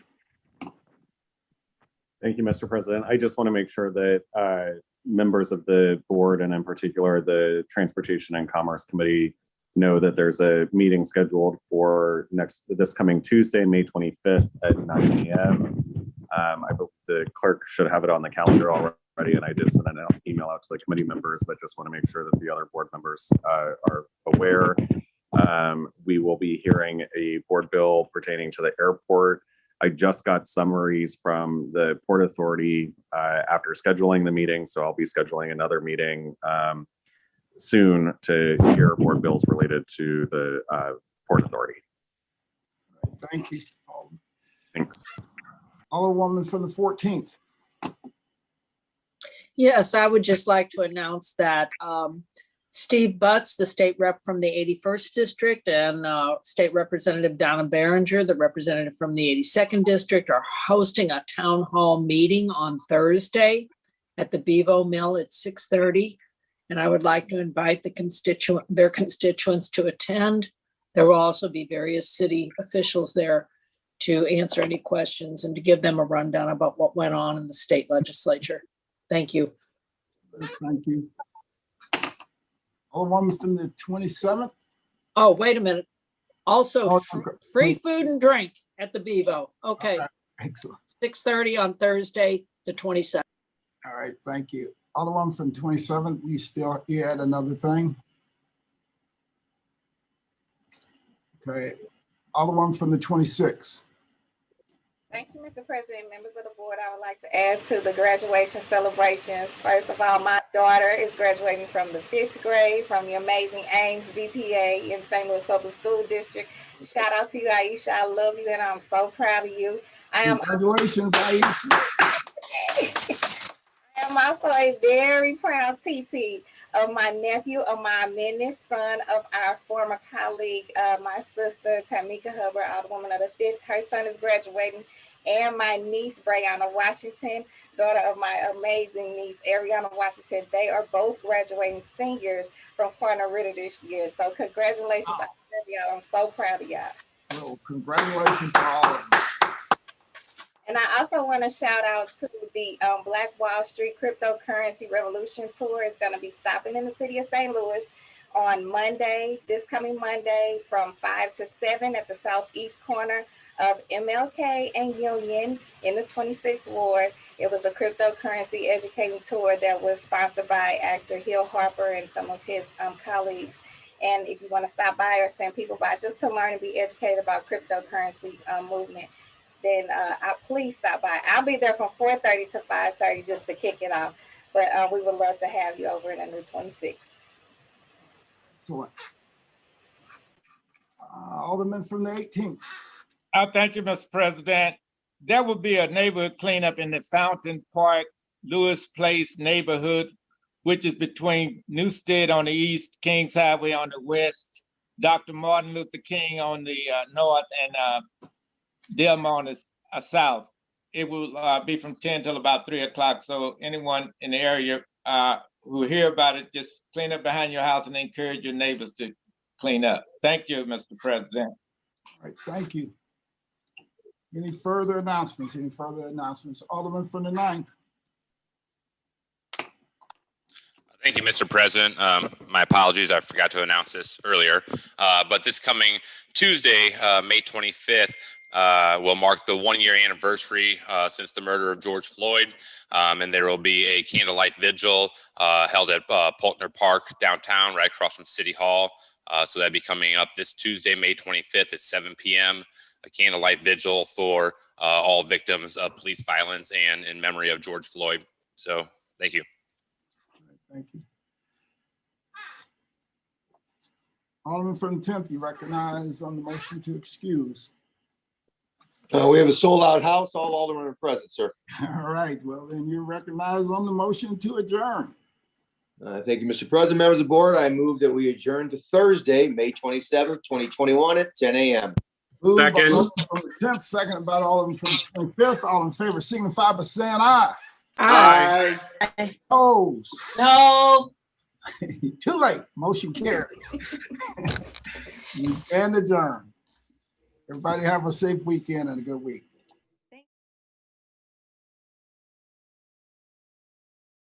Thank you, Mr. President. I just want to make sure that members of the board, and in particular the Transportation and Commerce Committee, know that there's a meeting scheduled for this coming Tuesday, May 25th at 9 a.m. I believe the clerk should have it on the calendar already, and I did send an email out to the committee members, but just want to make sure that the other board members are aware. We will be hearing a board bill pertaining to the airport. I just got summaries from the Port Authority after scheduling the meeting, so I'll be scheduling another meeting soon to hear board bills related to the Port Authority. Thank you. Thanks. Alderwoman from the 14th. Yes, I would just like to announce that Steve Butts, the state rep from the 81st district, and State Representative Donna Behringer, the representative from the 82nd district, are hosting a town hall meeting on Thursday at the Bevo Mill at 6:30. And I would like to invite their constituents to attend. There will also be various city officials there to answer any questions and to give them a rundown about what went on in the state legislature. Thank you. Thank you. Alderwoman from the 27th. Oh, wait a minute. Also, okay. Free food and drink at the Bevo. Okay. Right. Excellent. 6:30 on Thursday, the 27th. All right, thank you. Alderwoman from 27th, you had another thing? Okay. Alderman from the 26th. Thank you, Mr. President, members of the board. I would like to add to the graduation celebrations. First of all, my daughter is graduating from the 5th grade from the amazing Ames BPA in St. Louis Public School District. Shout out to you, Aisha. I love you and I'm so proud of you. Congratulations, Aisha. I am also a very proud TT of my nephew, Amar, son of our former colleague, my sister, Tamika Hubbard, Alderwoman of the 5th. Her son is graduating. And my niece, Brianna Washington, daughter of my amazing niece, Ariana Washington. They are both graduating seniors from Corner Ritter this year. So congratulations. I love y'all. I'm so proud of y'all. Well, congratulations to all of them. And I also want to shout out to the Black Wall Street Cryptocurrency Revolution Tour. It's going to be stopping in the city of St. Louis on Monday, this coming Monday, from 5 to 7 at the southeast corner of MLK and Union in the 26th Ward. It was a cryptocurrency educating tour that was sponsored by actor Hill Harper and some of his colleagues. And if you want to stop by or send people by just to learn and be educated about cryptocurrency movement, then please stop by. I'll be there from 4:30 to 5:30 just to kick it off. But we would love to have you over in the new 26th. Excellent. Alderman from the 18th. Thank you, Mr. President. There will be a neighborhood cleanup in the Fountain Park, Lewis Place neighborhood, which is between Newstead on the east, Kings Highway on the west, Dr. Martin Luther King on the north, and Delmar on the south. It will be from 10 till about 3 o'clock. So anyone in the area who hear about it, just clean up behind your house and encourage your neighbors to clean up. Thank you, Mr. President. All right, thank you. Any further announcements? Alderman from the 9th. Thank you, Mr. President. My apologies, I forgot to announce this earlier. But this coming Tuesday, May 25th, will mark the 1-year anniversary since the murder of George Floyd. And there will be a candlelight vigil held at Pultner Park downtown, right across from City Hall. So that'll be coming up this Tuesday, May 25th at 7 p.m. A candlelight vigil for all victims of police violence and in memory of George Floyd. So thank you. Thank you. Alderman from the 10th, you recognize on the motion to excuse. We have a sold-out house. All aldermen are present, sir. All right. Well, then you're recognized on the motion to adjourn. Thank you, Mr. President, members of the board. I move that we adjourn to Thursday, May 27th, 2021 at 10 a.m. Second. From the 10th, second about Alderman from the 25th. All in favor signify by saying aye. Aye. Opposed? No. Too late. Motion carries. You stand adjourned. Everybody have a safe weekend and a good week.